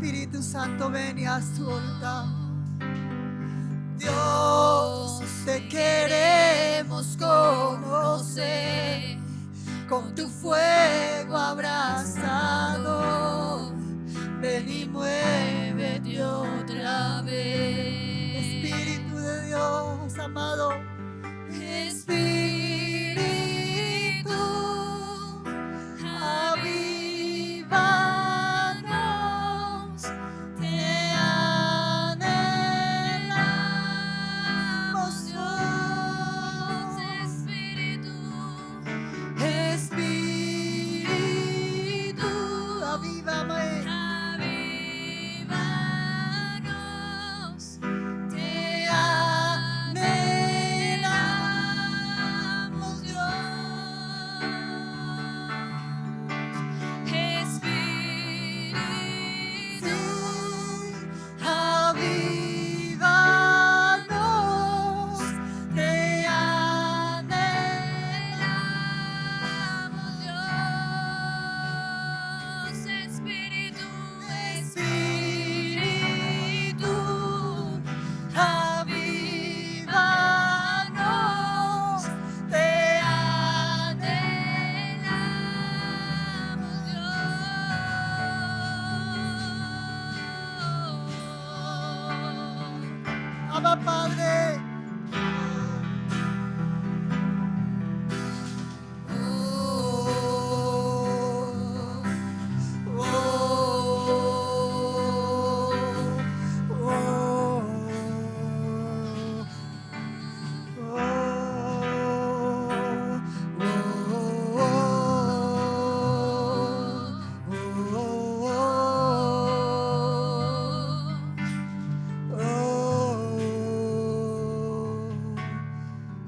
Espíritu Santo, ven y haz tu voluntad. Dios, te queremos conocer, con tu fuego abrazado. Ven y muévete otra vez. Espíritu de Dios, amado. Espíritu, avívanos, te anhelamos, Dios. Espíritu, avívame. Te anhelamos, Dios. Espíritu, avívanos, te anhelamos, Dios. Espíritu, avívanos, te anhelamos, Dios. Abba, Padre.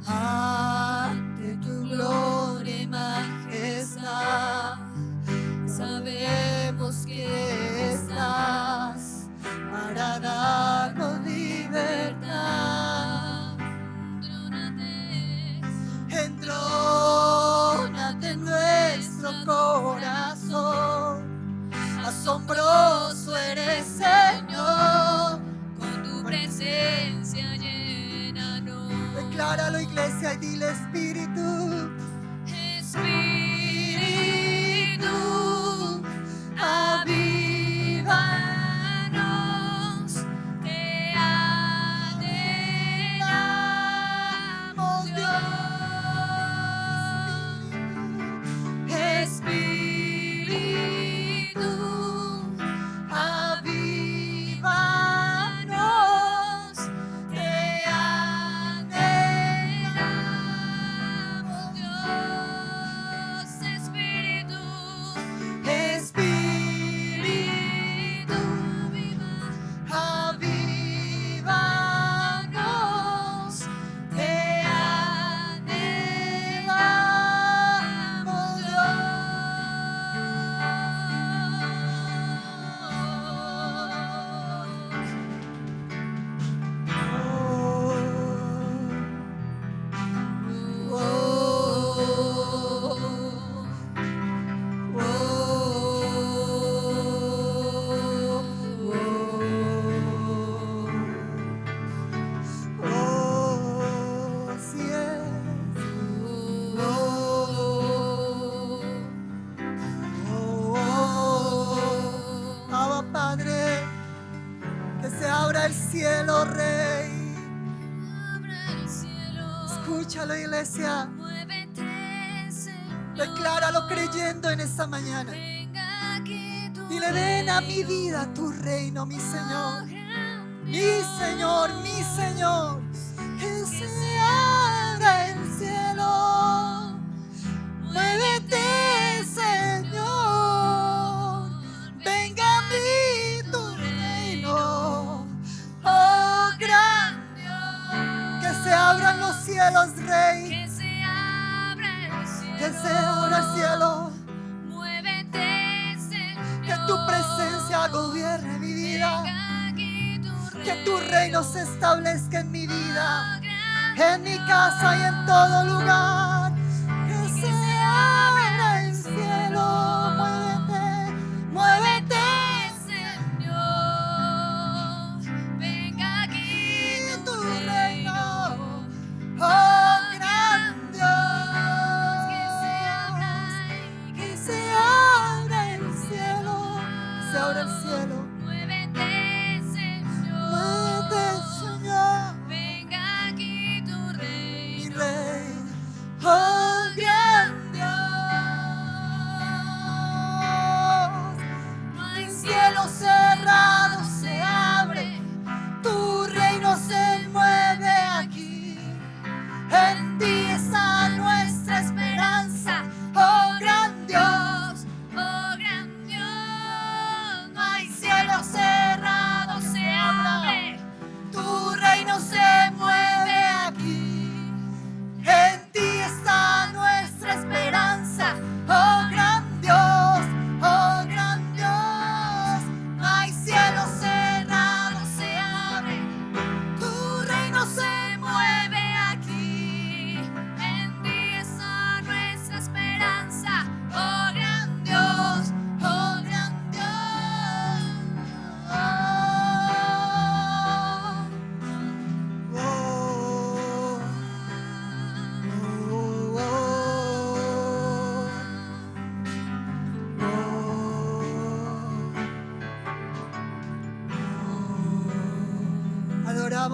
Ante tu gloria y majestad, sabemos que estás para darnos libertad. Entrónate en nuestro corazón, asombroso eres, Señor, con tu presencia llénanos. Decláralo, iglesia, y dile: Espíritu, Espíritu, avívanos, te anhelamos, Dios. Espíritu, avívanos, te anhelamos, Dios. Espíritu, Espíritu, avívanos, te anhelamos, así es. Abba, Padre, que se abra el cielo, Rey. Escúchalo, iglesia. Decláralo creyendo en esta mañana. Dile: ven a mi vida tu reino, mi Señor. Mi Señor, mi Señor. Que se abra el cielo. Muévete, Señor. Venga a mí tu reino. Oh, gran Dios. Que se abran los cielos, Rey. Que se abra el cielo. Muévete, Señor. Que tu presencia gobierne mi vida. Que tu reino se establezca en mi vida, en mi casa y en todo lugar. Que se abra el cielo. Muévete, muévete, Señor.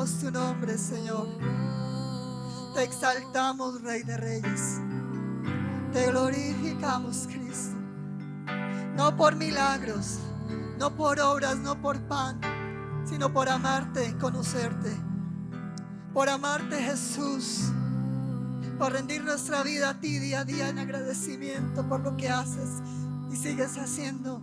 Glorificamos tu nombre, Señor. Te exaltamos, Rey de Reyes. Te glorificamos, Cristo. No por milagros, no por obras, no por pan, sino por amarte, conocerte. Por amarte, Jesús. Por rendir nuestra vida a ti día a día en agradecimiento por lo que haces y sigues haciendo.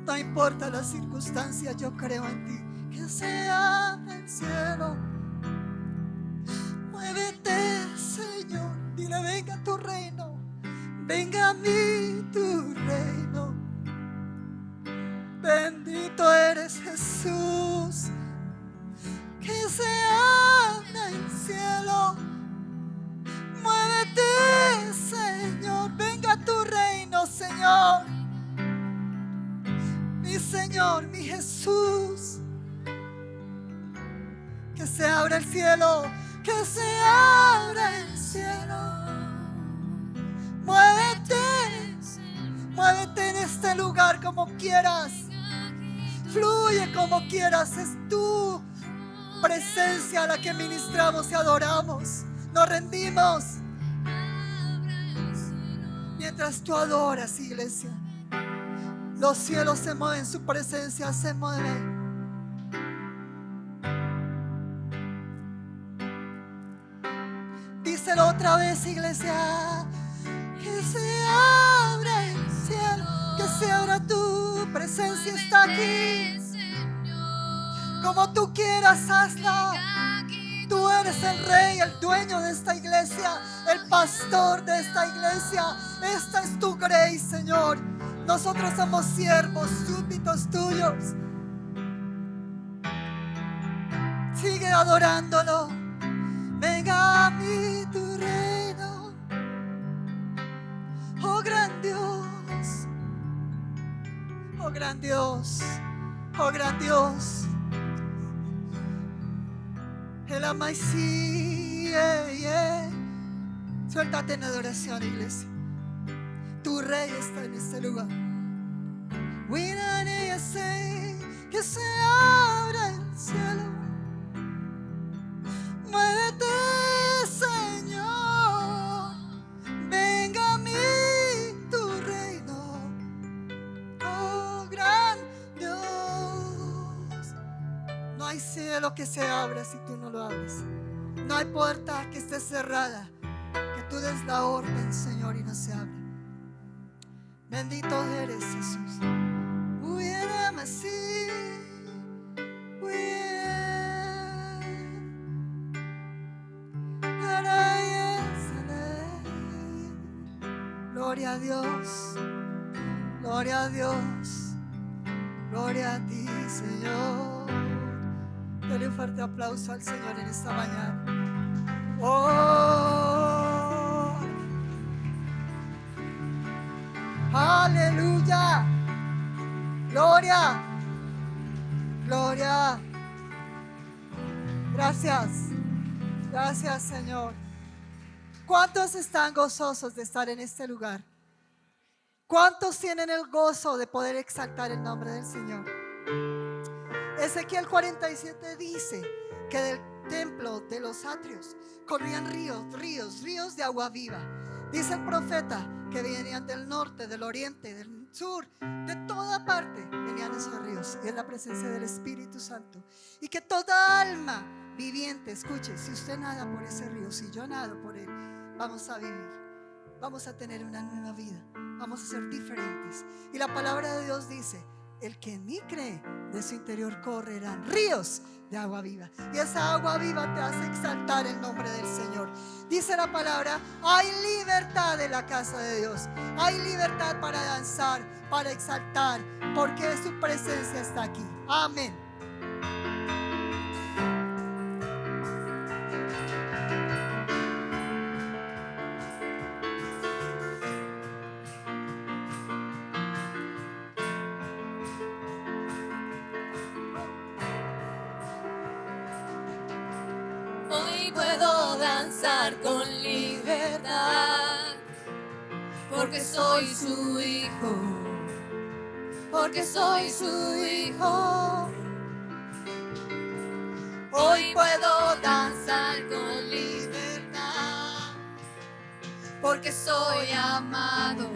No importa las circunstancias, yo creo en ti. Que se abra el cielo. Muévete, Señor. Dile, venga tu reino. Venga a mí tu reino. Bendito eres, Jesús. Que se abra el cielo. Muévete, Señor. Venga tu reino, Señor. Mi Señor, mi Jesús. Que se abra el cielo. Que se abra el cielo. Muévete. Muévete en este lugar como quieras. Fluye como quieras. Es tu presencia la que ministramos y adoramos. Nos rendimos. Mientras tú adoras, iglesia, los cielos se mueven, su presencia se mueve. Díselo otra vez, iglesia. Que se abra el cielo. Que se abra, tu presencia está aquí. Como tú quieras, hazla. Tú eres el rey, el dueño de esta iglesia, el pastor de esta iglesia. Esta es tu grace, Señor. Nosotros somos siervos, súbditos tuyos. Sigue adorándolo. Venga a mí tu reino. Oh gran Dios. Oh gran Dios. Oh gran Dios. El amaisí, Suéltate en adoración, iglesia. Tu rey está en este lugar. Que se abra el cielo. Muévete, Señor. Venga a mí tu reino. Oh gran Dios. No hay cielo que se abra si tú no lo abres. No hay puerta que esté cerrada, que tú des la orden, Señor, y no se abra. Bendito eres, Jesús. Gloria a Dios. Gloria a Dios. Gloria a ti, Señor. Dale un fuerte aplauso al Señor en esta mañana. Oh, aleluya. Gloria. Gloria. Gracias. Gracias, Señor. ¿Cuántos están gozosos de estar en este lugar? ¿Cuántos tienen el gozo de poder exaltar el nombre del Señor? Ezequiel 47 dice que del templo de los atrios corrían ríos de agua viva. Dice el profeta que venían del norte, del oriente, del sur, de toda parte venían esos ríos. Y es la presencia del Espíritu Santo. Y que toda alma viviente, escuche, si usted nada por ese río, si yo nado por él, vamos a vivir, vamos a tener una nueva vida, vamos a ser diferentes. Y la palabra de Dios dice: el que en mí cree, de su interior correrán ríos de agua viva. Y esa agua viva te hace exaltar el nombre del Señor. Dice la palabra: hay libertad en la casa de Dios. Hay libertad para danzar, para exaltar, porque su presencia está aquí. Amén. Hoy puedo danzar con libertad, porque soy su hijo, porque soy su hijo. Hoy puedo danzar con libertad, porque soy amado,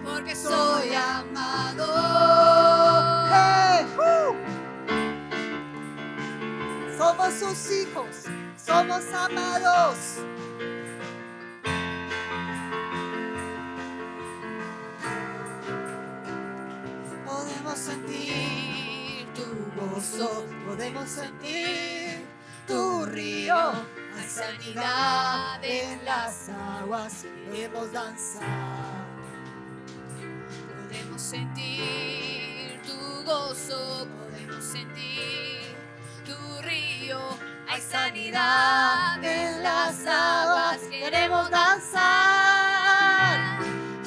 porque soy amado. Hey, somos sus hijos, somos amados. Podemos sentir tu gozo, podemos sentir tu río. Hay sanidad en las aguas, podemos danzar. Podemos sentir tu gozo, podemos sentir tu río. Hay sanidad en las aguas, queremos danzar.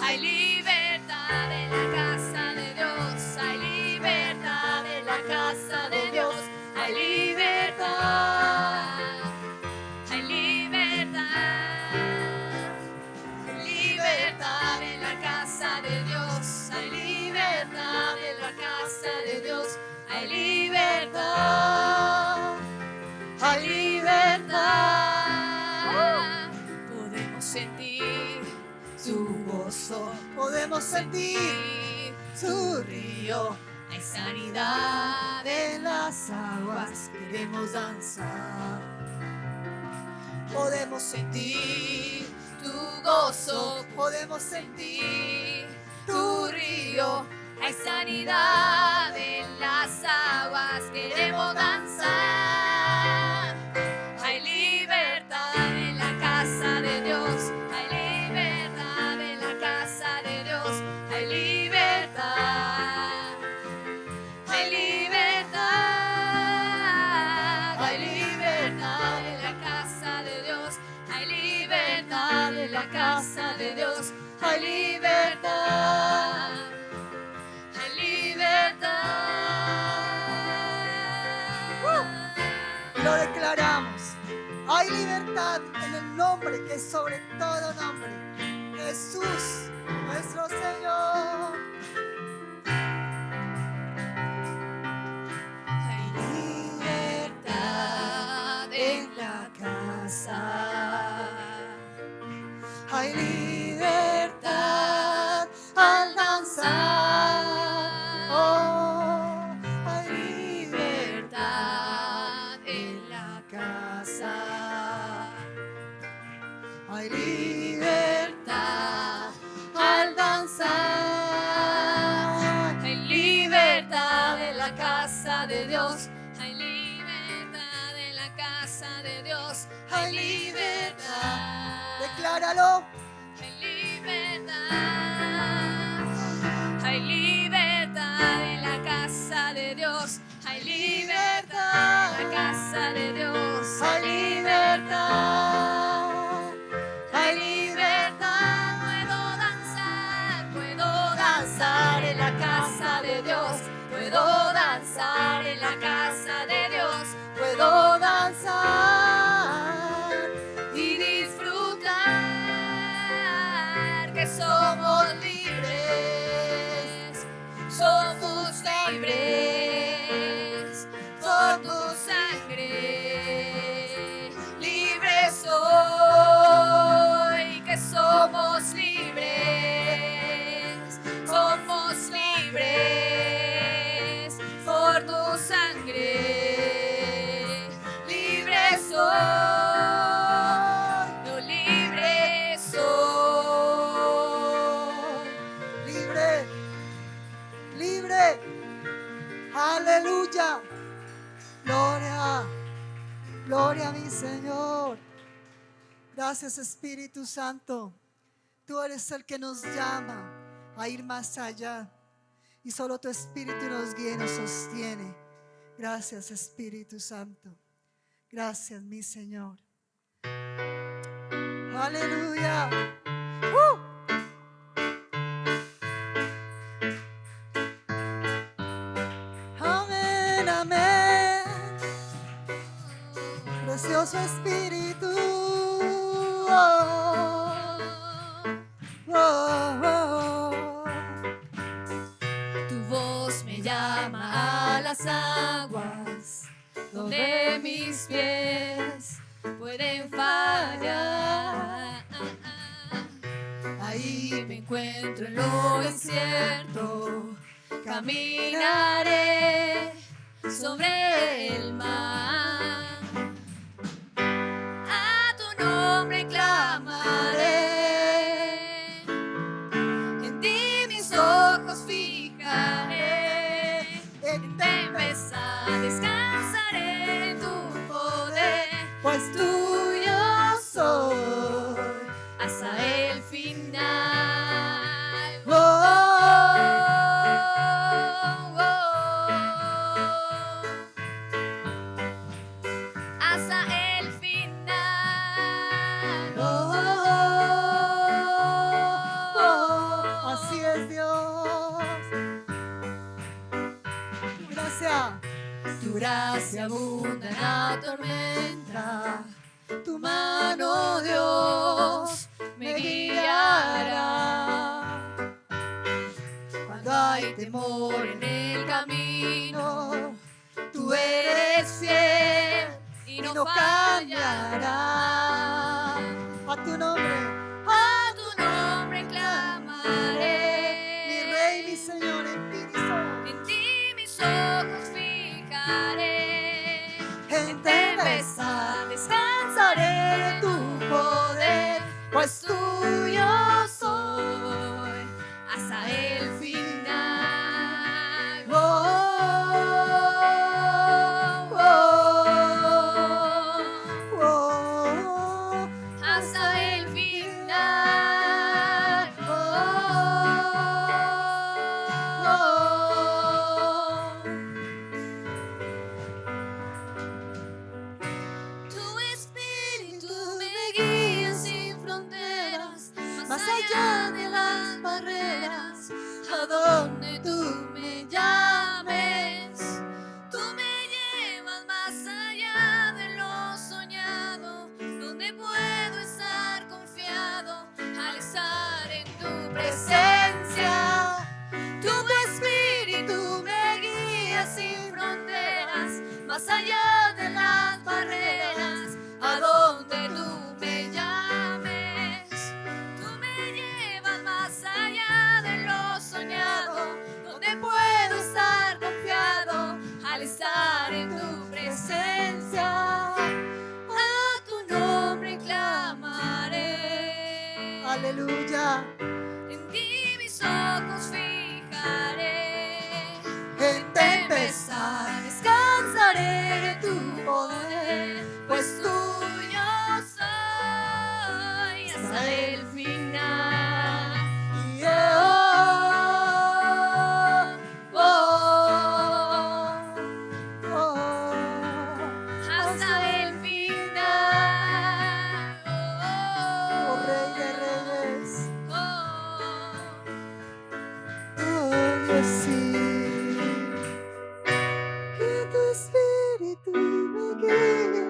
Hay libertad en la casa de Dios, hay libertad en la casa de Dios, hay libertad, hay libertad, libertad en la casa de Dios, hay libertad en la casa de Dios, hay libertad, hay libertad. Podemos sentir su gozo, Podemos sentir su río. Hay sanidad en las aguas, queremos danzar. Podemos sentir tu gozo, podemos sentir tu río. Hay sanidad en las aguas, queremos danzar. Hay libertad en la casa de Dios, hay libertad en la casa de Dios, hay libertad, hay libertad, hay libertad en la casa de Dios, hay libertad en la casa de Dios, hay libertad, hay libertad. Lo declaramos. Hay libertad en el nombre que es sobre todo nombre. Jesús, nuestro Señor. Hay libertad en la casa. Hay libertad al danzar. Oh, hay Libertad en la casa. Hay libertad al danzar. Hay libertad en la casa de Dios. Hay libertad en la casa de Dios. Hay libertad. Decláralo. Hay libertad. Hay libertad en la casa de Dios. Hay libertad en la casa de Dios. Hay libertad. Hay libertad. Puedo danzar en la casa de Dios. Puedo danzar en la casa de Dios. Puedo danzar Y disfrutar que somos libres, somos libres por tu sangre, libres soy, que somos libres por tu sangre, libres soy, yo libre soy. libre, libre. Aleluya. Gloria, gloria a mi Señor. Gracias, Espíritu Santo. Tú eres el que nos llama a ir más allá. Y solo tu Espíritu nos guía y nos sostiene. Gracias, Espíritu Santo. Gracias, mi Señor. Aleluya. Amén, amén. Precioso Espíritu. Tu voz me llama a las aguas donde mis pies pueden fallar. Ahí me encuentro en lo incierto, caminaré sobre el mar. A tu nombre clamaré, en ti mis ojos fijaré. En tempestad descansaré en tu poder, pues tuyo soy hasta el final. Oh, oh, oh. Hasta el final. Oh, oh, oh. Así es, Dios. Gracias. Tu gracia abunda en la tormenta, tu mano, Dios, me guiará. Cuando hay temor en el camino, tú eres fiel y no fallarás. A tu nombre, clamaré. mi Rey, mi Señor, en ti mis ojos. En ti mis ojos fijaré. En tempestad Descansaré en tu poder, pues tuyo soy hasta el final. Oh, oh, oh, oh, hasta el final. Oh, oh, oh. Tu espíritu me guía sin fronteras, más allá de las barreras, a donde tú me llames. Tú me llevas más allá de lo soñado, donde puedo estar confiado al estar en tu presencia. Tu espíritu me guía sin fronteras, más allá de las barreras, a donde tú me llames. Tú me llevas más allá de lo soñado, donde puedo estar confiado al estar en tu presencia. A tu nombre clamaré. aleluya. En ti mis ojos fijaré. En tempestad Descansaré en tu poder, pues tuyo soy hasta el final. Oh, oh, oh, hasta el final. oh, Rey de Reyes. Oh, Dios, sí. Que tu espíritu me guíe.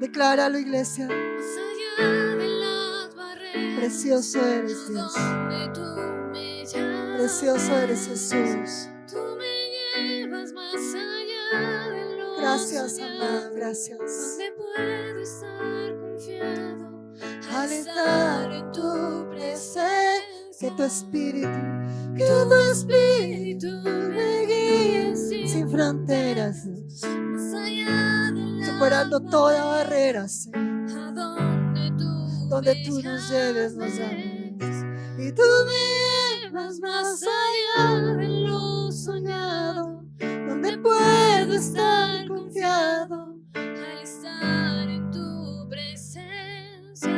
Decláralo, iglesia. Más allá de las barreras, Precioso eres, Dios. donde tú me llamas. Precioso eres, Jesús. Tú me llevas más allá de lo Gracias, soñado, amada, gracias. donde puedo estar confiado Al estar en tu presencia, que tu espíritu me guíe sin fronteras, Dios. más allá de las Superando toda barrera, Señor. a Donde tú nos lleves, nos llames. Y tú me llevas más allá de lo soñado, donde puedo estar confiado. al estar en tu presencia.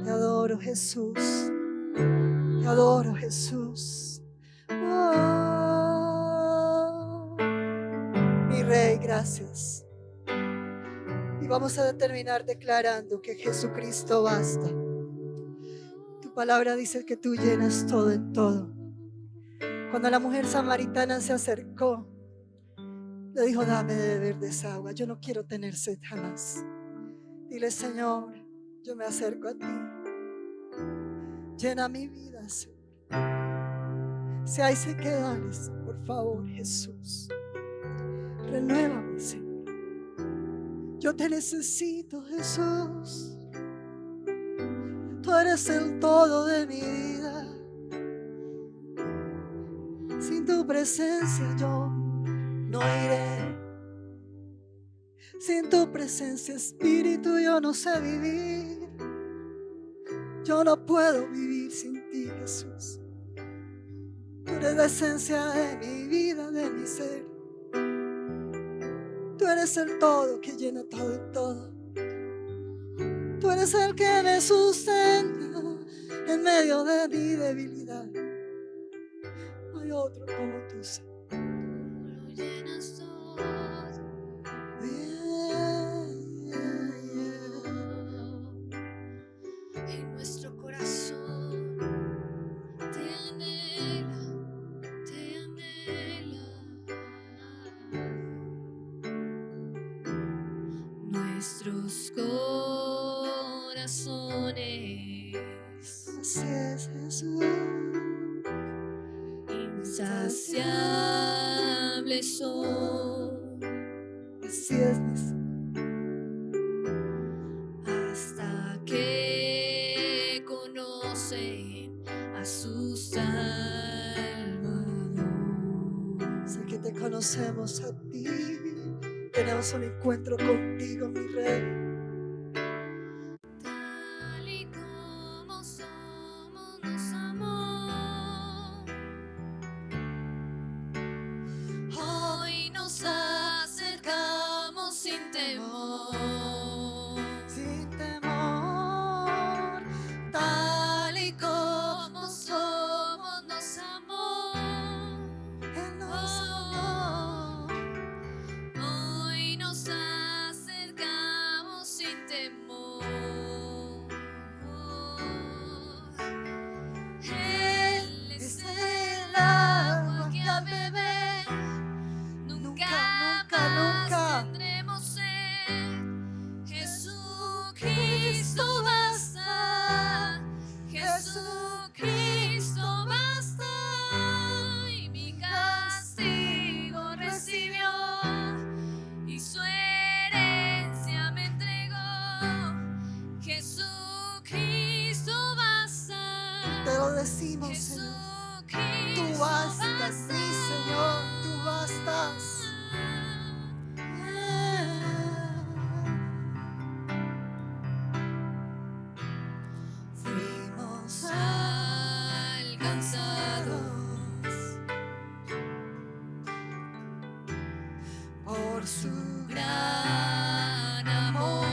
Te adoro, Jesús. Te adoro, Jesús. Oh, mi Rey, gracias. Y vamos a terminar declarando que Jesucristo basta. Tu palabra dice que tú llenas todo en todo. Cuando la mujer samaritana se acercó, le dijo: dame de beber de esa agua, yo no quiero tener sed jamás. Dile: Señor, yo me acerco a ti. Llena mi vida, Señor. Si hay sequedades, por favor, Jesús, Renuévame, Señor. Yo te necesito, Jesús. Tú eres el todo de mi vida. Sin tu presencia yo no iré. Sin tu presencia, Espíritu, yo no sé vivir. Yo no puedo vivir sin ti, Jesús. Tú eres la esencia de mi vida, de mi ser. Tú eres el todo que llena todo en todo. Tú eres el que me sustenta en medio de mi debilidad. No hay otro como tú, Señor. Lo llenas todo. En nuestro corazón te anhela, te anhela. Nuestros corazones Así es, Jesús. insaciables son Así es, mi Señor. hasta que conocen a su Salvador. Sé que te conocemos a ti. Tenemos un encuentro contigo, mi Rey. Tal y como somos, nos amó. Hoy nos acercamos sin temor. Sin temor, Tal y como somos, nos amó. Él nos amó. Hoy nos acercamos sin temor. Él es el agua que a beber nunca más tendremos sed. Jesucristo basta, Jesucristo basta. Y mi castigo recibió y su herencia me entregó. Jesucristo basta, Te lo decimos, Señor. Tú bastas, mi Señor. Tú bastas. Fuimos alcanzados Por su gran amor.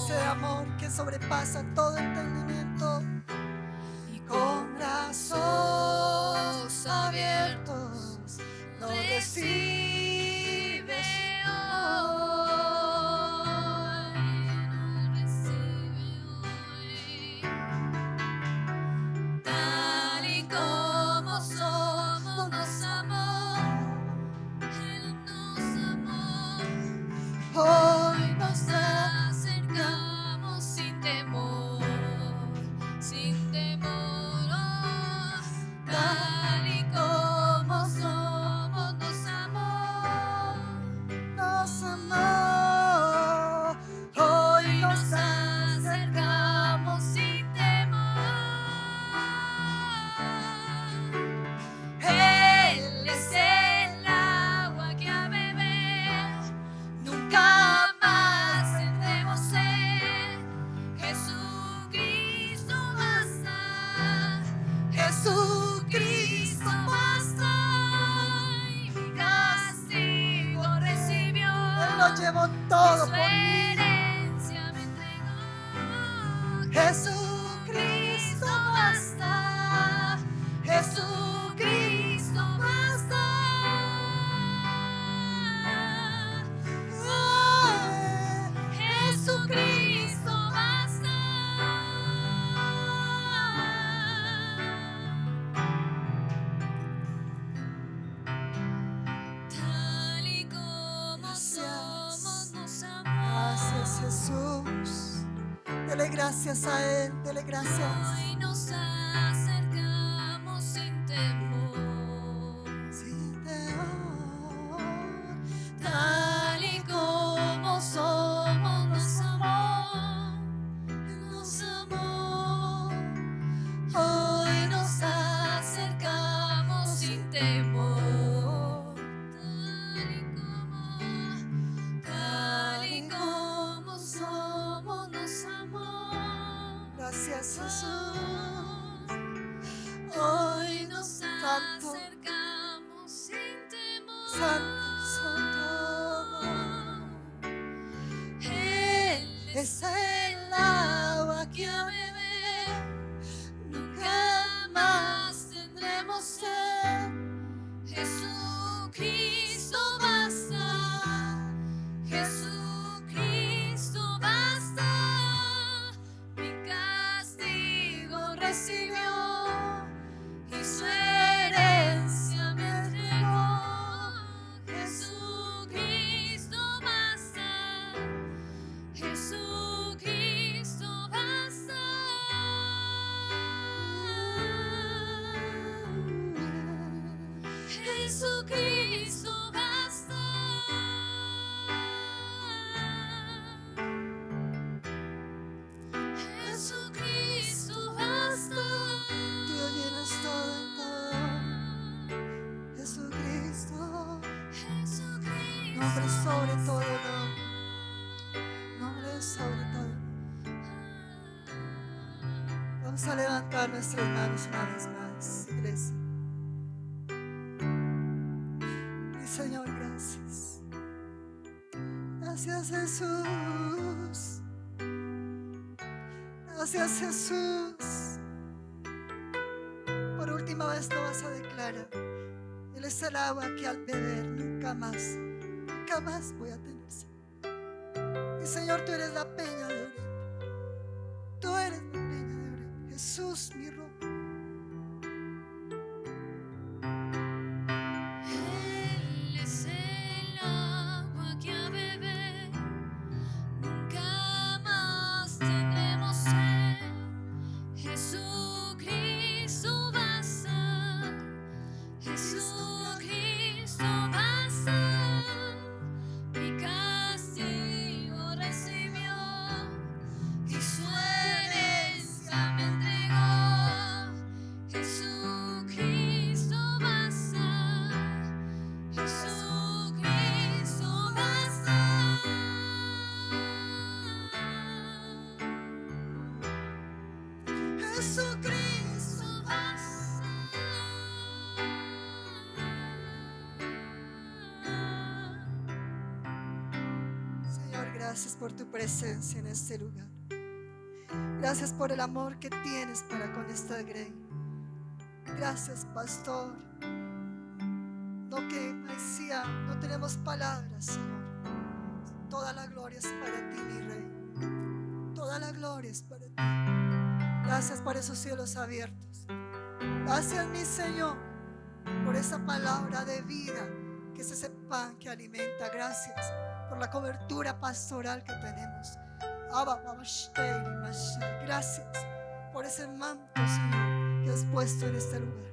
ese amor que sobrepasa todo entendimiento. Y Con brazos abiertos nos recibes hoy. Tal y como somos, nos amó. Él nos amó. Hoy Nos acercamos sin temor, sin temor. Tal y como somos, nos amó. nos amó. Hoy nos acercamos sin temor. Él es el agua que a beber nunca más tendremos sed. Jesucristo basta, Jesucristo basta. Y mi castigo recibió. Él lo llevó todo Su por mí. herencia me entregó. Jesucristo basta. Jesucristo basta. Jesucristo basta. Tal y como Gracias. somos, nos amó. Gracias, Jesús. Dele gracias a Él. Dele gracias. Hoy nos acercamos sin temor. Sin temor. Tal Jesucristo basta. Jesucristo basta. Tú lo llenas todo en todo. Jesucristo. Nombre sobre todo nombre. Nombre sobre todo. Vamos a levantar nuestras manos una vez más, iglesia. Y Señor, gracias. Gracias, Jesús. Gracias, Jesús. Por última vez lo vas a declarar. Él es el agua que al beber nunca más voy a tener sed. Y Señor, tú eres la peña de Oreb. Tú eres la peña de Oreb. Jesús, mi roca. Él es el agua que a beber nunca más tendremos sed. Jesucristo basta. Jesucristo basta. Mi castigo recibió y su herencia me entregó. Jesucristo basta. Jesucristo basta. Jesucristo basta. Señor, gracias por tu presencia en este lugar. Gracias por el amor que tienes para con esta grey. Gracias, pastor. No que decía, no tenemos palabras, Señor. Toda la gloria es para ti, mi rey. Toda la gloria es para ti. Gracias por esos cielos abiertos. Gracias, mi Señor, por esa palabra de vida, que es ese pan que alimenta. Gracias por la cobertura pastoral que tenemos. Gracias por ese manto, Señor, que has puesto en este lugar.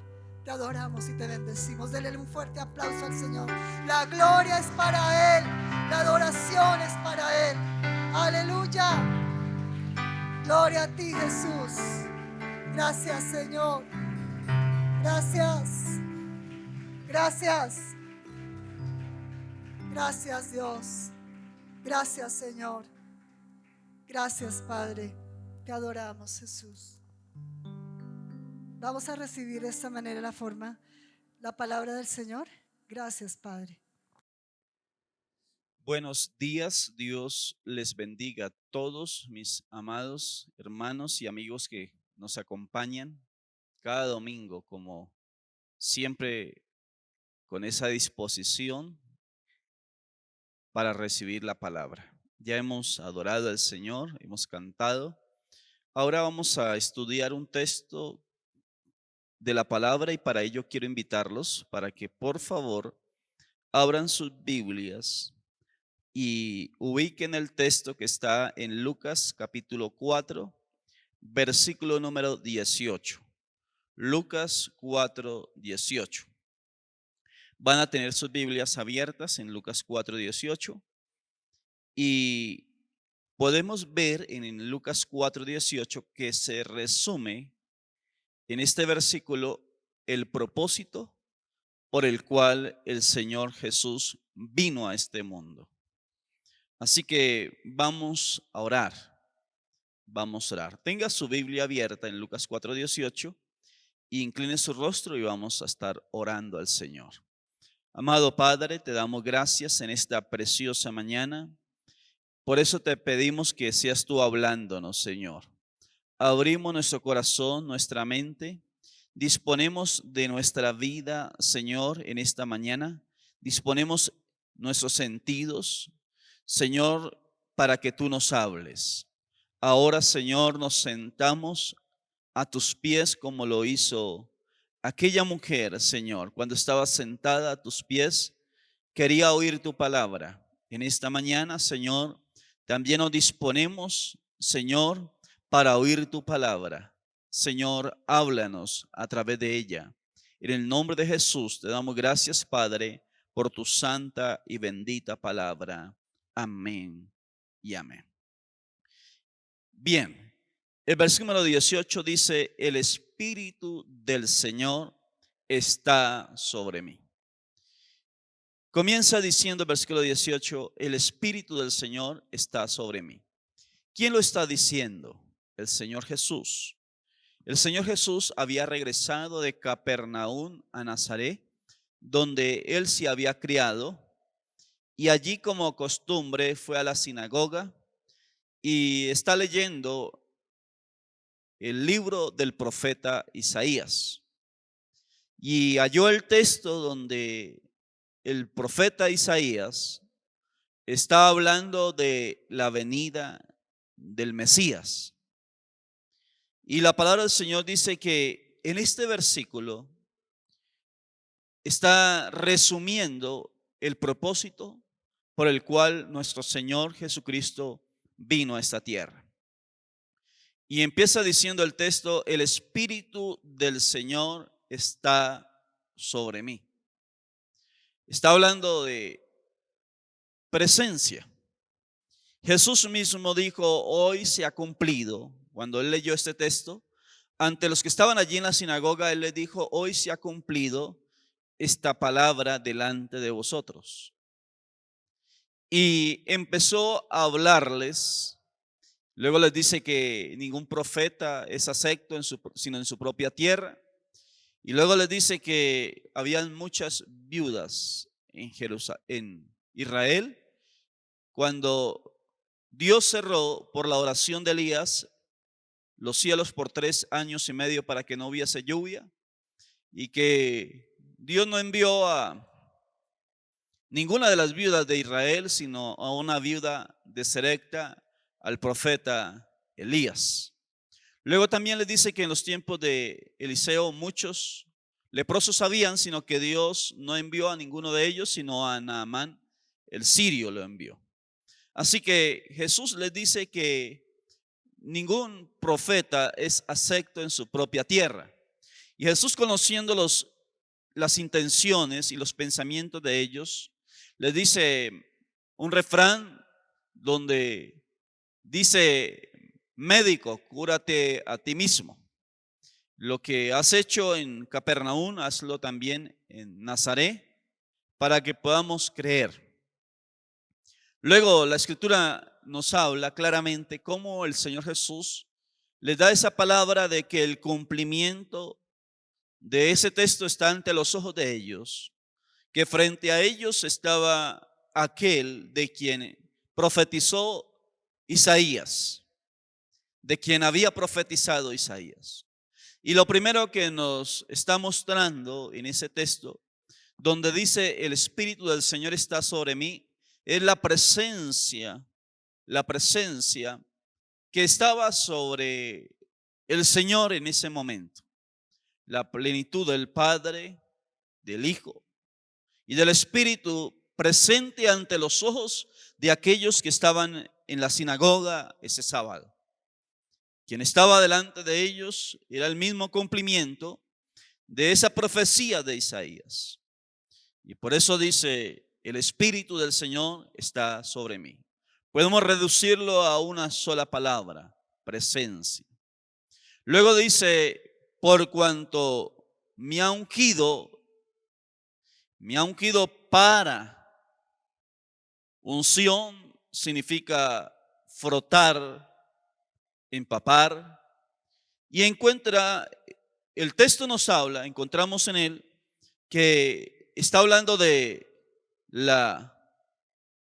Te adoramos y te bendecimos. Denle un fuerte aplauso al Señor. La gloria es para Él. La adoración es para Él. Aleluya. Gloria a ti, Jesús. Gracias, Señor. Gracias. Gracias. Gracias, Dios. Gracias, Señor. Gracias, Padre. Te adoramos, Jesús. Vamos a recibir de esta manera la palabra del Señor. Gracias, Padre. Buenos días, Dios les bendiga a todos mis amados hermanos y amigos que nos acompañan cada domingo, como siempre, con esa disposición para recibir la palabra. Ya hemos adorado al Señor, hemos cantado. Ahora vamos a estudiar un texto de la palabra y para ello quiero invitarlos para que por favor abran sus Biblias y ubiquen el texto que está en Lucas capítulo 4, versículo número 18. Lucas 4, 18. Van a tener sus Biblias abiertas en Lucas 4, 18 y podemos ver en Lucas 4, 18 que se resume en este versículo el propósito por el cual el Señor Jesús vino a este mundo. Así que vamos a orar. Vamos a orar. Tenga su Biblia abierta en Lucas 4, 18 e incline su rostro y vamos a estar orando al Señor. Amado Padre, te damos gracias en esta preciosa mañana. Por eso te pedimos que seas tú hablándonos, Señor. Abrimos nuestro corazón, nuestra mente, disponemos de nuestra vida, Señor, en esta mañana. Disponemos nuestros sentidos, Señor, para que tú nos hables. Ahora, Señor, nos sentamos a tus pies como lo hizo aquella mujer, Señor, cuando estaba sentada a tus pies, quería oír tu palabra. En esta mañana, Señor, también nos disponemos, Señor, para oír tu palabra. Señor, háblanos a través de ella. En el nombre de Jesús te damos gracias, Padre, por tu santa y bendita palabra. Amén y amén. Bien, el versículo número 18 dice: el Espíritu del Señor está sobre mí. Comienza diciendo el versículo 18: el Espíritu del Señor está sobre mí. ¿Quién lo está diciendo? El Señor Jesús. El Señor Jesús había regresado de Capernaum a Nazaret, donde él se había criado, y allí, como costumbre, fue a la sinagoga y está leyendo el libro del profeta Isaías. Y halló el texto donde el profeta Isaías está hablando de la venida del Mesías. Y la palabra del Señor dice que en este versículo está resumiendo el propósito por el cual nuestro Señor Jesucristo vino a esta tierra. Y empieza diciendo el texto: el Espíritu del Señor está sobre mí. Está hablando de presencia. Jesús mismo dijo: hoy se ha cumplido. Cuando él leyó este texto, ante los que estaban allí en la sinagoga, él les dijo: hoy se ha cumplido esta palabra delante de vosotros. Y empezó a hablarles. Luego les dice que ningún profeta es acepto sino en su propia tierra. Y luego les dice que habían muchas viudas en Israel. Cuando Dios cerró por la oración de Elías los cielos por 3 años y medio para que no hubiese lluvia, y que Dios no envió a ninguna de las viudas de Israel, sino a una viuda de Serepta, al profeta Elías. Luego también les dice que en los tiempos de Eliseo muchos leprosos habían, sino que Dios no envió a ninguno de ellos, sino a Naamán el sirio lo envió. Así que Jesús les dice que ningún profeta es acepto en su propia tierra. Y Jesús, conociendo las intenciones y los pensamientos de ellos, les dice un refrán donde dice: médico, cúrate a ti mismo. Lo que has hecho en Capernaum, hazlo también en Nazaret, para que podamos creer. Luego la Escritura nos habla claramente cómo el Señor Jesús les da esa palabra de que el cumplimiento de ese texto está ante los ojos de ellos, que frente a ellos estaba aquel de quien profetizó Isaías, de quien había profetizado Isaías. Y lo primero que nos está mostrando en ese texto, donde dice: el Espíritu del Señor está sobre mí, es la presencia que estaba sobre el Señor en ese momento. La plenitud del Padre, del Hijo y del Espíritu presente ante los ojos de aquellos que estaban en la sinagoga ese sábado. Quien estaba delante de ellos era el mismo cumplimiento de esa profecía de Isaías. Y por eso dice: el Espíritu del Señor está sobre mí. Podemos reducirlo a una sola palabra: presencia. Luego dice: por cuanto me ha ungido para. Unción significa frotar, empapar. Y el texto nos habla, encontramos en él que está hablando de la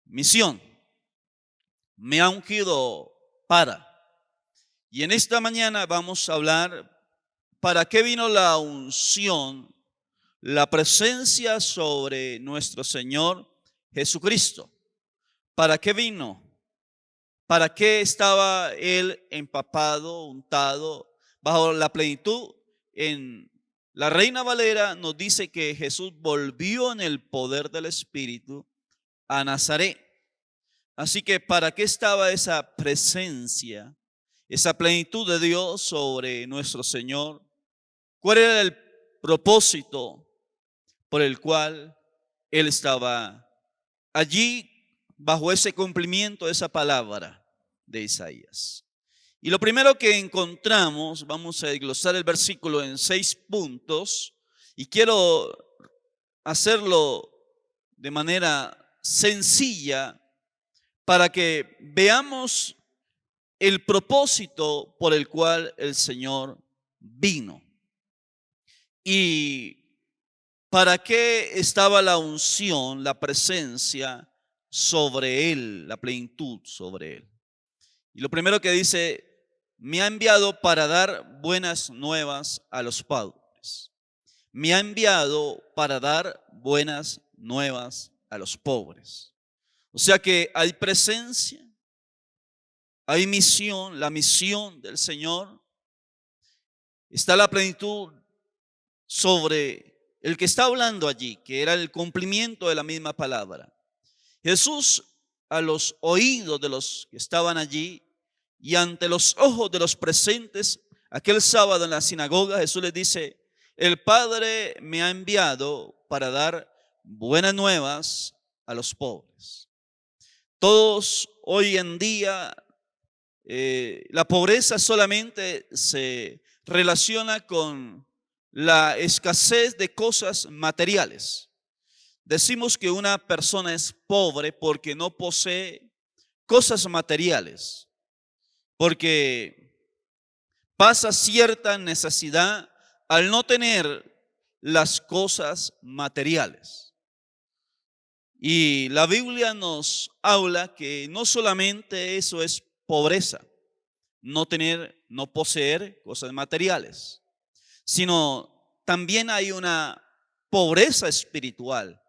misión. Me ha ungido para. Y en esta mañana vamos a hablar para qué vino la unción, la presencia sobre nuestro Señor Jesucristo. ¿Para qué vino? ¿Para qué estaba él empapado, untado, bajo la plenitud? En la Reina Valera nos dice que Jesús volvió en el poder del Espíritu a Nazaret. Así que ¿para qué estaba esa presencia, esa plenitud de Dios sobre nuestro Señor? ¿Cuál era el propósito por el cual él estaba allí bajo ese cumplimiento de esa palabra de Isaías. Y lo primero que encontramos, vamos a desglosar el versículo en 6 puntos y quiero hacerlo de manera sencilla para que veamos el propósito por el cual el Señor vino. Y para qué estaba la unción, la presencia sobre él, la plenitud sobre él. Y lo primero que dice, me ha enviado para dar buenas nuevas a los pobres. Me ha enviado para dar buenas nuevas a los pobres. O sea que hay presencia, hay misión, la misión del Señor. Está la plenitud sobre el que está hablando allí, que era el cumplimiento de la misma palabra. Jesús, a los oídos de los que estaban allí y ante los ojos de los presentes, aquel sábado en la sinagoga, Jesús les dice, el Padre me ha enviado para dar buenas nuevas a los pobres. Todos hoy en día, la pobreza solamente se relaciona con la escasez de cosas materiales. Decimos que una persona es pobre porque no posee cosas materiales, porque pasa cierta necesidad al no tener las cosas materiales. Y la Biblia nos habla que no solamente eso es pobreza, no poseer cosas materiales, sino también hay una pobreza espiritual.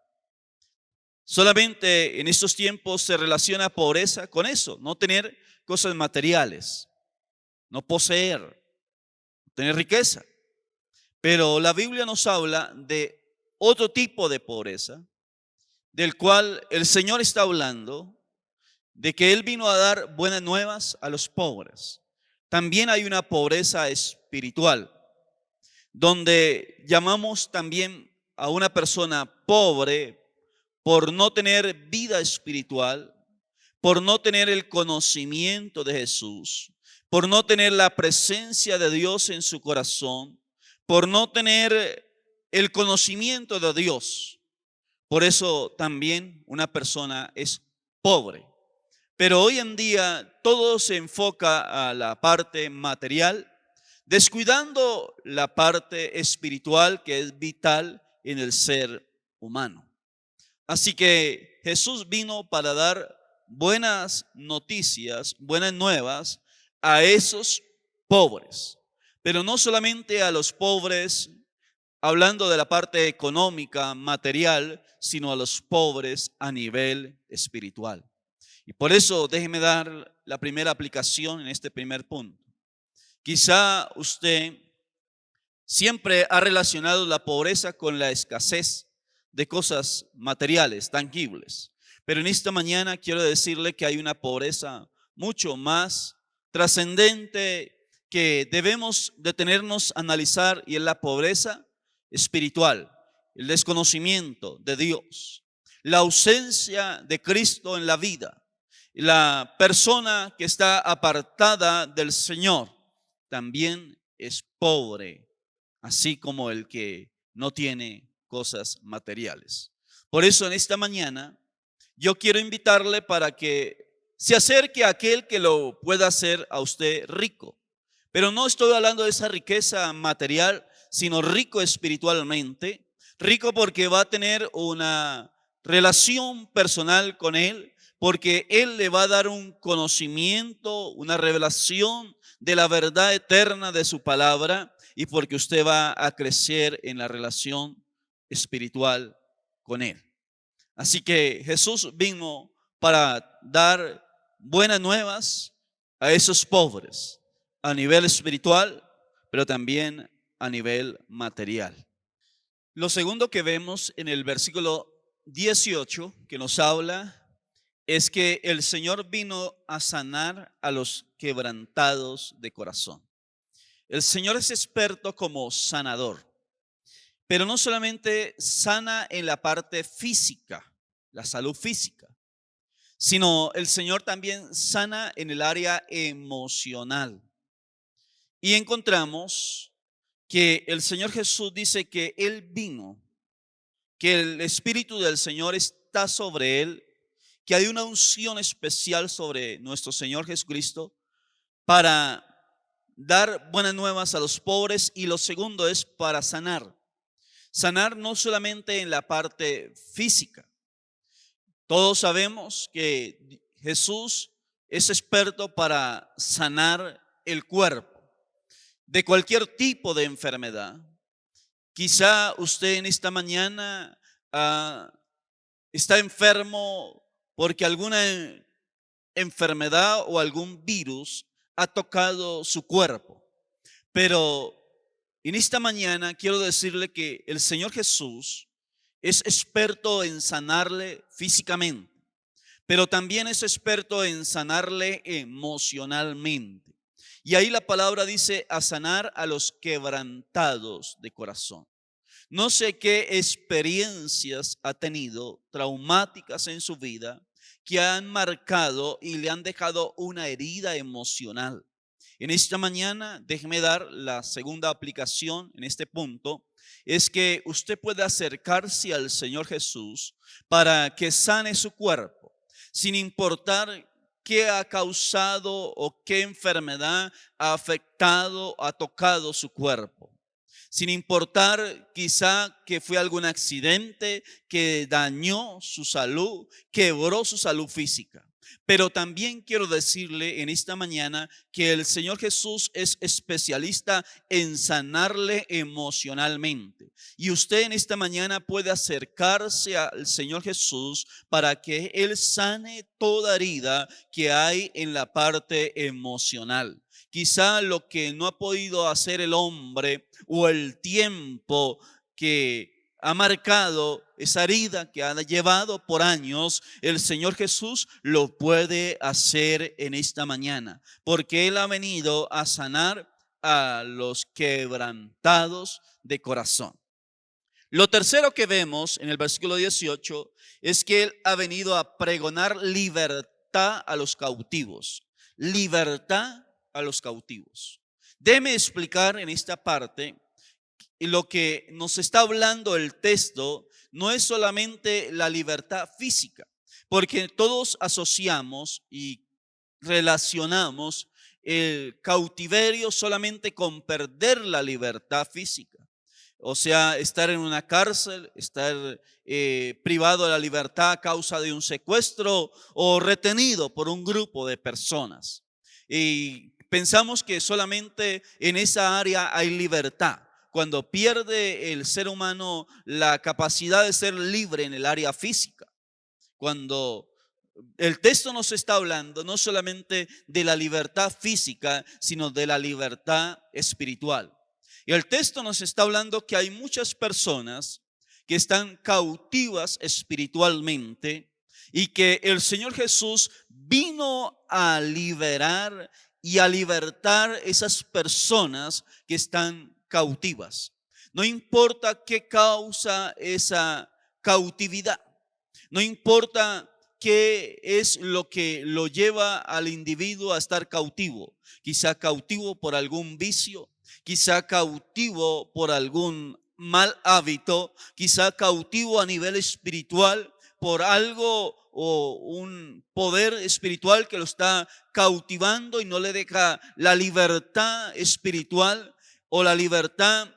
Solamente en estos tiempos se relaciona pobreza con eso, no tener cosas materiales, no poseer, tener riqueza. Pero la Biblia nos habla de otro tipo de pobreza, del cual el Señor está hablando, de que Él vino a dar buenas nuevas a los pobres. También hay una pobreza espiritual, donde llamamos también a una persona pobre por no tener vida espiritual, por no tener el conocimiento de Jesús, por no tener la presencia de Dios en su corazón, por no tener el conocimiento de Dios. Por eso también una persona es pobre. Pero hoy en día todo se enfoca a la parte material, descuidando la parte espiritual que es vital en el ser humano. Así que Jesús vino para dar buenas noticias, buenas nuevas a esos pobres. Pero no solamente a los pobres, hablando de la parte económica, material, sino a los pobres a nivel espiritual. Y por eso déjeme dar la primera aplicación en este primer punto. Quizá usted siempre ha relacionado la pobreza con la escasez de cosas materiales, tangibles. Pero en esta mañana quiero decirle que hay una pobreza mucho más trascendente que debemos detenernos a analizar, y es la pobreza espiritual, el desconocimiento de Dios, la ausencia de Cristo en la vida. La persona que está apartada del Señor también es pobre, así como el que no tiene cosas materiales. Por eso en esta mañana yo quiero invitarle para que se acerque a aquel que lo pueda hacer a usted rico. Pero no estoy hablando de esa riqueza material, sino rico espiritualmente, rico porque va a tener una relación personal con Él, porque Él le va a dar un conocimiento, una revelación de la verdad eterna de su palabra, y porque usted va a crecer en la relación espiritual con Él. Así que Jesús vino para dar buenas nuevas a esos pobres, a nivel espiritual, pero también a nivel material. Lo segundo que vemos en el versículo 18 que nos habla es que el Señor vino a sanar a los quebrantados de corazón. El Señor es experto como sanador. Pero no solamente sana en la parte física, la salud física, sino el Señor también sana en el área emocional. Y encontramos que el Señor Jesús dice que Él vino, que el Espíritu del Señor está sobre Él, que hay una unción especial sobre nuestro Señor Jesucristo para dar buenas nuevas a los pobres, y lo segundo es para sanar. Sanar no solamente en la parte física. Todos sabemos que Jesús es experto para sanar el cuerpo de cualquier tipo de enfermedad. Quizá usted en esta mañana está enfermo porque alguna enfermedad o algún virus ha tocado su cuerpo. Pero en esta mañana quiero decirle que el Señor Jesús es experto en sanarle físicamente, pero también es experto en sanarle emocionalmente. Y ahí la palabra dice a sanar a los quebrantados de corazón. No sé qué experiencias ha tenido traumáticas en su vida que han marcado y le han dejado una herida emocional. En esta mañana, déjeme dar la segunda aplicación en este punto, es que usted puede acercarse al Señor Jesús para que sane su cuerpo, sin importar qué ha causado o qué enfermedad ha afectado, ha tocado su cuerpo. Sin importar quizá que fue algún accidente que dañó su salud, quebró su salud física. Pero también quiero decirle en esta mañana que el Señor Jesús es especialista en sanarle emocionalmente. Y usted en esta mañana puede acercarse al Señor Jesús para que Él sane toda herida que hay en la parte emocional. Quizá lo que no ha podido hacer el hombre o el tiempo que ha marcado esa herida que ha llevado por años, el Señor Jesús lo puede hacer en esta mañana, porque Él ha venido a sanar a los quebrantados de corazón. Lo tercero que vemos en el versículo 18 es que Él ha venido a pregonar libertad a los cautivos. Libertad a los cautivos. Déjeme explicar en esta parte. Y lo que nos está hablando el texto no es solamente la libertad física, porque todos asociamos y relacionamos el cautiverio solamente con perder la libertad física. O sea, estar en una cárcel, estar privado de la libertad a causa de un secuestro o retenido por un grupo de personas. Y pensamos que solamente en esa área hay libertad. Cuando pierde el ser humano la capacidad de ser libre en el área física. Cuando el texto nos está hablando no solamente de la libertad física, sino de la libertad espiritual. Y el texto nos está hablando que hay muchas personas que están cautivas espiritualmente y que el Señor Jesús vino a liberar y a libertar esas personas que están cautivas. No importa qué causa esa cautividad, no importa qué es lo que lo lleva al individuo a estar cautivo. Quizá cautivo por algún vicio, quizá cautivo por algún mal hábito, quizá cautivo a nivel espiritual por algo o un poder espiritual que lo está cautivando y no le deja la libertad espiritual. O la libertad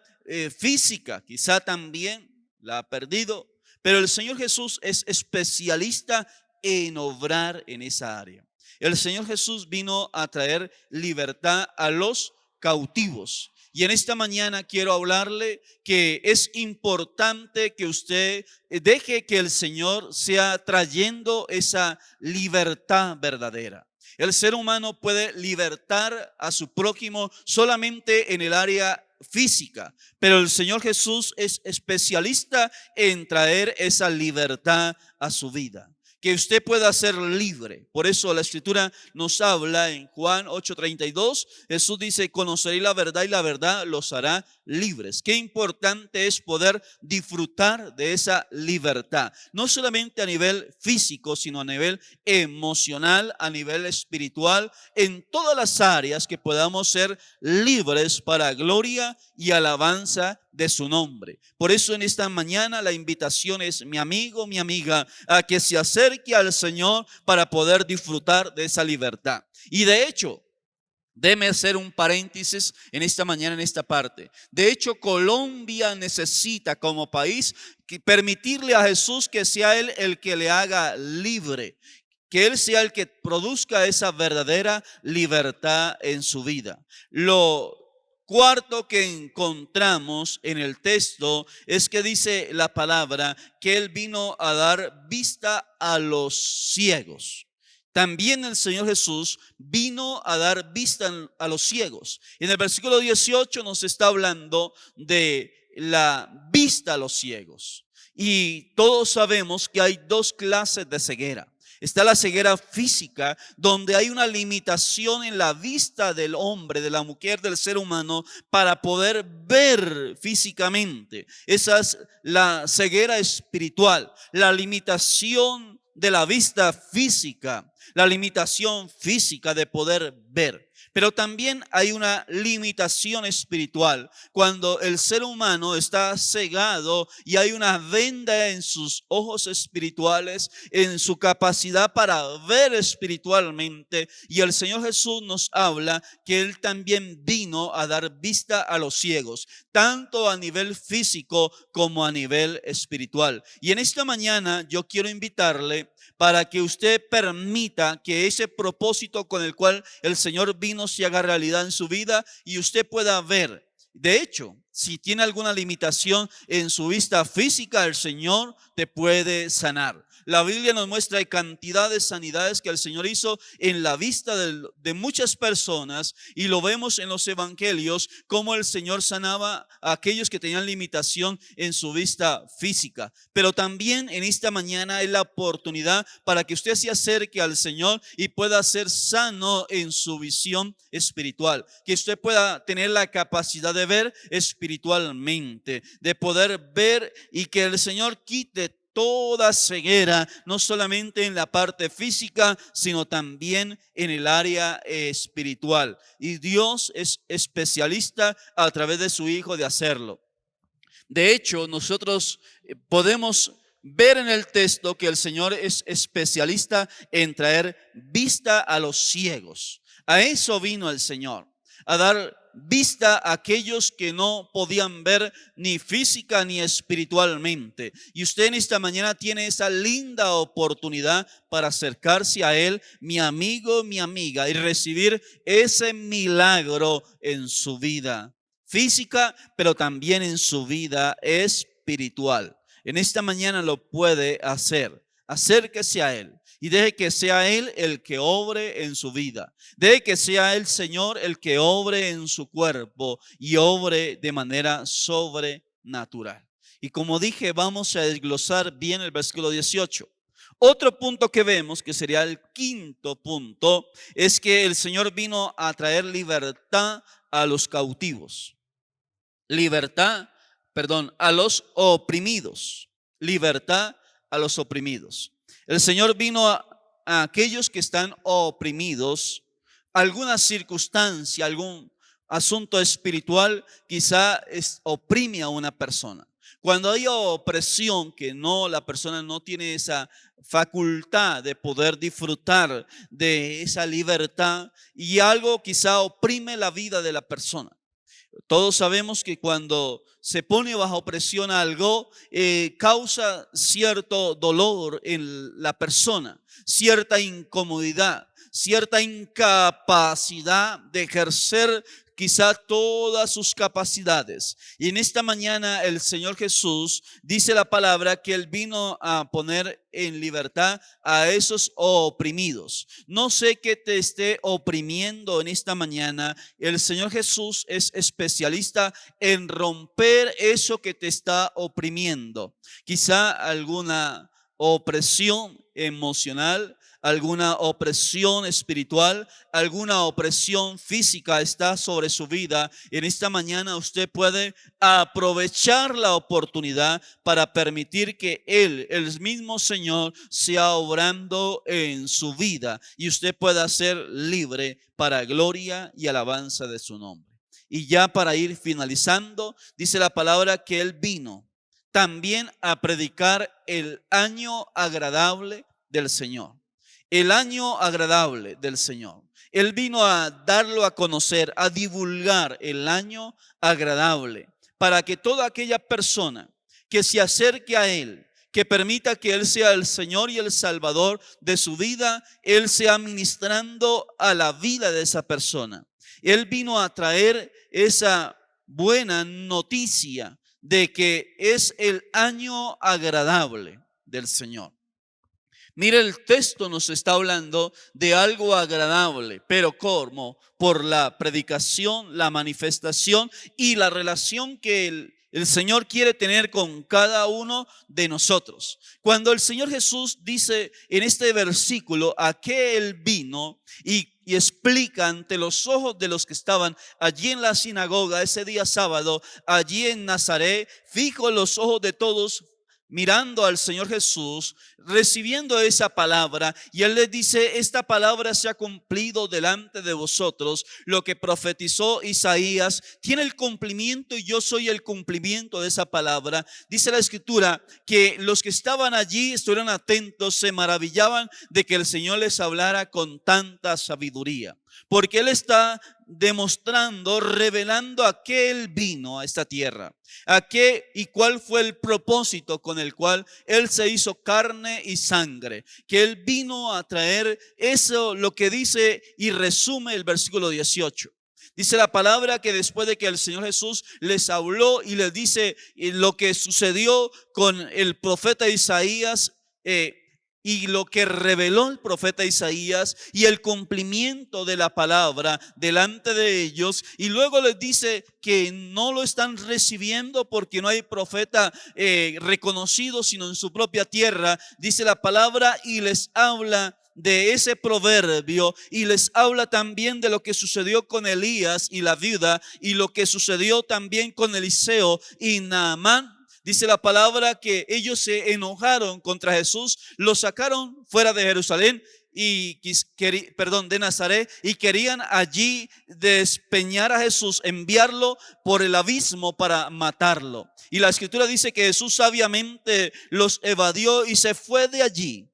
física, quizá también la ha perdido. Pero el Señor Jesús es especialista en obrar en esa área. El Señor Jesús vino a traer libertad a los cautivos. Y en esta mañana quiero hablarle que es importante que usted deje que el Señor sea trayendo esa libertad verdadera. El ser humano puede libertar a su prójimo solamente en el área física, pero el Señor Jesús es especialista en traer esa libertad a su vida. que usted pueda ser libre. Por eso la Escritura nos habla en Juan 8:32. Jesús dice: conoceréis la verdad y la verdad los hará libres. Qué importante es poder disfrutar de esa libertad, no solamente a nivel físico, sino a nivel emocional, a nivel espiritual, en todas las áreas, que podamos ser libres para gloria y alabanza de su nombre. Por eso en esta mañana la invitación es, mi amigo, mi amiga, a que se acerque al Señor para poder disfrutar de esa libertad. Y de hecho, déme hacer un paréntesis en esta mañana, en esta parte. De hecho, Colombia necesita como país permitirle a Jesús que sea Él el que le haga libre, que Él sea el que produzca esa verdadera libertad en su vida. Lo cuarto que encontramos en el texto es que dice la palabra que Él vino a dar vista a los ciegos. También el Señor Jesús vino a dar vista a los ciegos. En el versículo 18 nos está hablando de la vista a los ciegos. Y todos sabemos que hay dos clases de ceguera. Está la ceguera física, donde hay una limitación en la vista del hombre, de la mujer, del ser humano, para poder ver físicamente. Esa es la ceguera espiritual, la limitación de la vista física, la limitación física de poder ver. Pero también hay una limitación espiritual cuando el ser humano está cegado y hay una venda en sus ojos espirituales, en su capacidad para ver espiritualmente. Y el Señor Jesús nos habla que Él también vino a dar vista a los ciegos, tanto a nivel físico como a nivel espiritual. Y en esta mañana yo quiero invitarle para que usted permita que ese propósito con el cual el Señor vino se haga realidad en su vida y usted pueda ver. De hecho, si tiene alguna limitación en su vista física, el Señor te puede sanar. La Biblia nos muestra cantidad de sanidades que el Señor hizo en la vista de muchas personas, y lo vemos en los evangelios cómo el Señor sanaba a aquellos que tenían limitación en su vista física. Pero también en esta mañana es la oportunidad para que usted se acerque al Señor y pueda ser sano en su visión espiritual, que usted pueda tener la capacidad de ver espiritualmente, de poder ver, y que el Señor quite toda ceguera, no solamente en la parte física, sino también en el área espiritual. Y Dios es especialista a través de su Hijo de hacerlo. De hecho, nosotros podemos ver en el texto que el Señor es especialista en traer vista a los ciegos. A eso vino el Señor, a dar vista a aquellos que no podían ver ni física ni espiritualmente. Y usted en esta mañana tiene esa linda oportunidad para acercarse a Él, mi amigo, mi amiga, y recibir ese milagro en su vida física, pero también en su vida espiritual. En esta mañana lo puede hacer. Acérquese a Él y deje que sea Él el que obre en su vida. Deje que sea el Señor el que obre en su cuerpo y obre de manera sobrenatural. Y como dije, vamos a desglosar bien el versículo 18. Otro punto que vemos, que sería el quinto punto, es que el Señor vino a traer libertad a los cautivos. A los oprimidos. Libertad a los oprimidos. El Señor vino a aquellos que están oprimidos, alguna circunstancia, algún asunto espiritual quizá oprime a una persona. Cuando hay opresión, que la persona no tiene esa facultad de poder disfrutar de esa libertad, y algo quizá oprime la vida de la persona. Todos sabemos que cuando se pone bajo presión algo, causa cierto dolor en la persona, cierta incomodidad, cierta incapacidad de ejercer quizá todas sus capacidades. Y en esta mañana el Señor Jesús dice la palabra que Él vino a poner en libertad a esos oprimidos. No sé qué te esté oprimiendo en esta mañana. El Señor Jesús es especialista en romper eso que te está oprimiendo. Quizá alguna opresión emocional, alguna opresión espiritual, alguna opresión física está sobre su vida, en esta mañana usted puede aprovechar la oportunidad para permitir que Él, el mismo Señor, sea obrando en su vida y usted pueda ser libre para gloria y alabanza de su nombre. Y ya para ir finalizando, dice la palabra que Él vino también a predicar el año agradable del Señor. El año agradable del Señor. Él vino a darlo a conocer, a divulgar el año agradable, para que toda aquella persona que se acerque a Él, que permita que Él sea el Señor y el Salvador de su vida, Él sea ministrando a la vida de esa persona. Él vino a traer esa buena noticia de que es el año agradable del Señor. Mire, el texto nos está hablando de algo agradable, pero como por la predicación, la manifestación y la relación que el Señor quiere tener con cada uno de nosotros. Cuando el Señor Jesús dice en este versículo a qué Él vino y explica ante los ojos de los que estaban allí en la sinagoga ese día sábado, allí en Nazaret, fijo los ojos de todos mirando al Señor Jesús, recibiendo esa palabra, y Él les dice: esta palabra se ha cumplido delante de vosotros. Lo que profetizó Isaías tiene el cumplimiento y yo soy el cumplimiento de esa palabra. Dice la Escritura que los que estaban allí estuvieron atentos, se maravillaban de que el Señor les hablara con tanta sabiduría, porque Él está demostrando, revelando a qué Él vino a esta tierra, a qué y cuál fue el propósito con el cual Él se hizo carne y sangre, que Él vino a traer eso, lo que dice y resume el versículo 18. Dice la palabra que después de que el Señor Jesús les habló y les dice lo que sucedió con el profeta Isaías, y lo que reveló el profeta Isaías y el cumplimiento de la palabra delante de ellos, y luego les dice que no lo están recibiendo porque no hay profeta reconocido sino en su propia tierra. Dice la palabra y les habla de ese proverbio y les habla también de lo que sucedió con Elías y la viuda y lo que sucedió también con Eliseo y Naamán. Dice la palabra que ellos se enojaron contra Jesús, lo sacaron fuera de Jerusalén de Nazaret, y querían allí despeñar a Jesús, enviarlo por el abismo para matarlo. Y la Escritura dice que Jesús sabiamente los evadió y se fue de allí,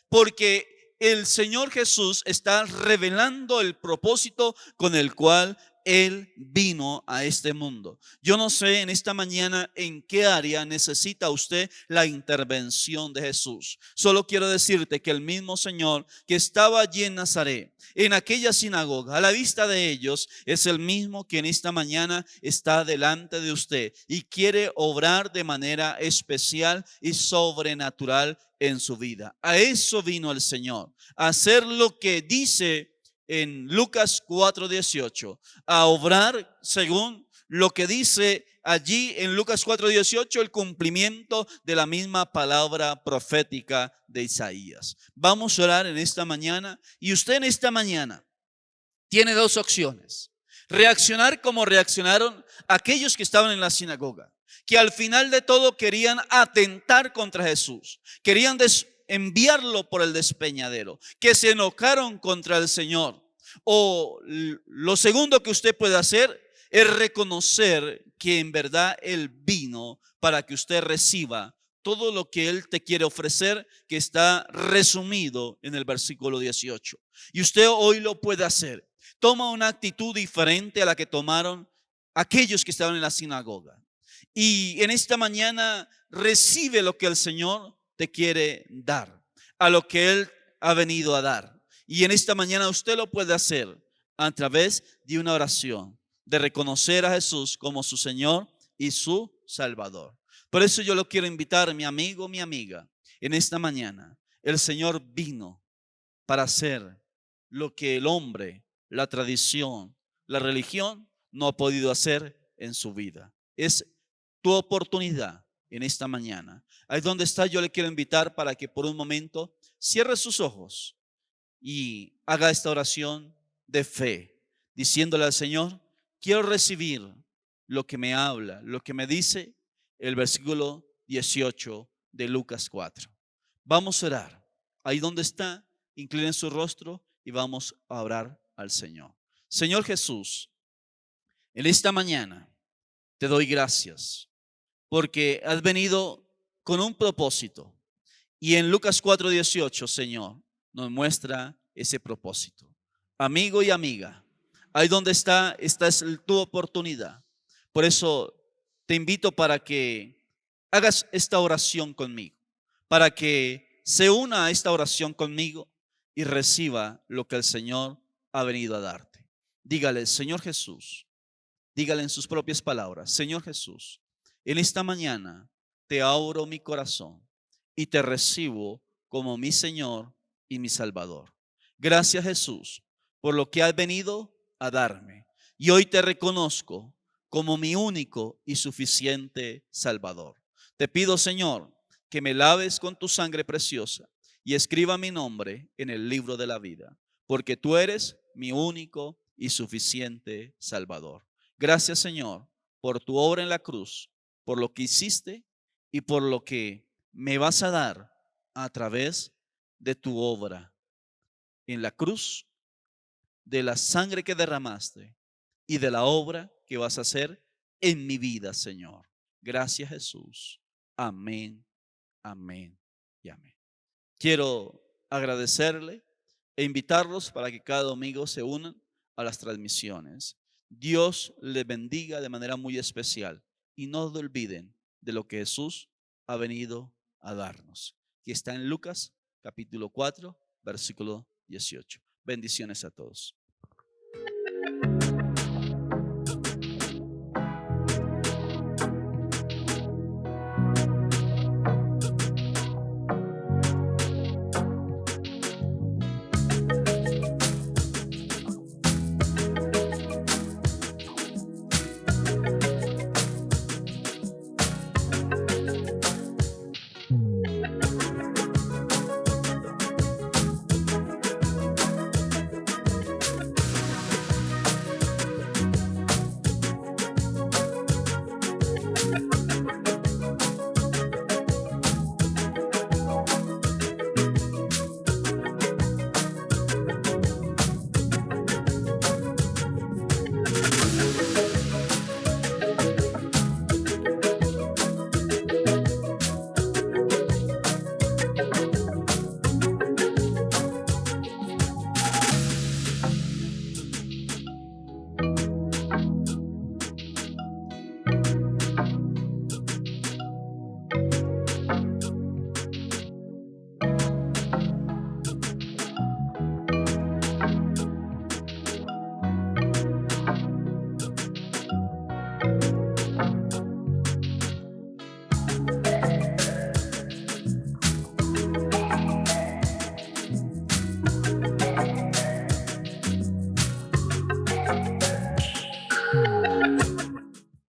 porque el Señor Jesús está revelando el propósito con el cual Él vino a este mundo. Yo no sé en esta mañana en qué área necesita usted la intervención de Jesús. Solo quiero decirte que el mismo Señor que estaba allí en Nazaret, en aquella sinagoga, a la vista de ellos, es el mismo que en esta mañana está delante de usted y quiere obrar de manera especial y sobrenatural en su vida. A eso vino el Señor, a hacer lo que dice en Lucas 4:18, a obrar según lo que dice allí en Lucas 4:18, el cumplimiento de la misma palabra profética de Isaías. Vamos a orar en esta mañana, y usted en esta mañana tiene dos opciones: reaccionar como reaccionaron aquellos que estaban en la sinagoga, que al final de todo querían atentar contra Jesús, querían enviarlo por el despeñadero, que se enojaron contra el Señor. O lo segundo que usted puede hacer es reconocer que en verdad Él vino para que usted reciba todo lo que Él te quiere ofrecer, que está resumido en el versículo 18. Y usted hoy lo puede hacer. Toma una actitud diferente a la que tomaron aquellos que estaban en la sinagoga. Y en esta mañana recibe lo que el Señor te quiere dar, a lo que Él ha venido a dar. Y en esta mañana usted lo puede hacer a través de una oración, de reconocer a Jesús como su Señor y su Salvador. Por eso yo lo quiero invitar, mi amigo, mi amiga, en esta mañana. El Señor vino para hacer lo que el hombre, la tradición, la religión no ha podido hacer en su vida. Es tu oportunidad, en esta mañana. Ahí donde está, yo le quiero invitar para que por un momento cierre sus ojos y haga esta oración de fe, diciéndole al Señor: quiero recibir lo que me habla, lo que me dice el versículo 18 de Lucas 4. Vamos a orar. Ahí donde está, inclinen su rostro y vamos a orar al Señor. Señor Jesús, en esta mañana te doy gracias porque has venido con un propósito. Y en Lucas 4:18, Señor, nos muestra ese propósito. Amigo y amiga, ahí donde está, esta es tu oportunidad. Por eso te invito para que hagas esta oración conmigo, para que se una a esta oración conmigo y reciba lo que el Señor ha venido a darte. Dígale: Señor Jesús, dígale en sus propias palabras: Señor Jesús, en esta mañana te abro mi corazón y te recibo como mi Señor y mi Salvador. Gracias, Jesús, por lo que has venido a darme. Y hoy te reconozco como mi único y suficiente Salvador. Te pido, Señor, que me laves con tu sangre preciosa y escriba mi nombre en el libro de la vida, porque tú eres mi único y suficiente Salvador. Gracias, Señor, por tu obra en la cruz, por lo que hiciste y por lo que me vas a dar a través de tu obra en la cruz, de la sangre que derramaste y de la obra que vas a hacer en mi vida, Señor. Gracias, Jesús. Amén, amén y amén. Quiero agradecerle e invitarlos para que cada domingo se unan a las transmisiones. Dios les bendiga de manera muy especial y no olviden de lo que Jesús ha venido a darnos, que está en Lucas capítulo 4, versículo 18. Bendiciones a todos.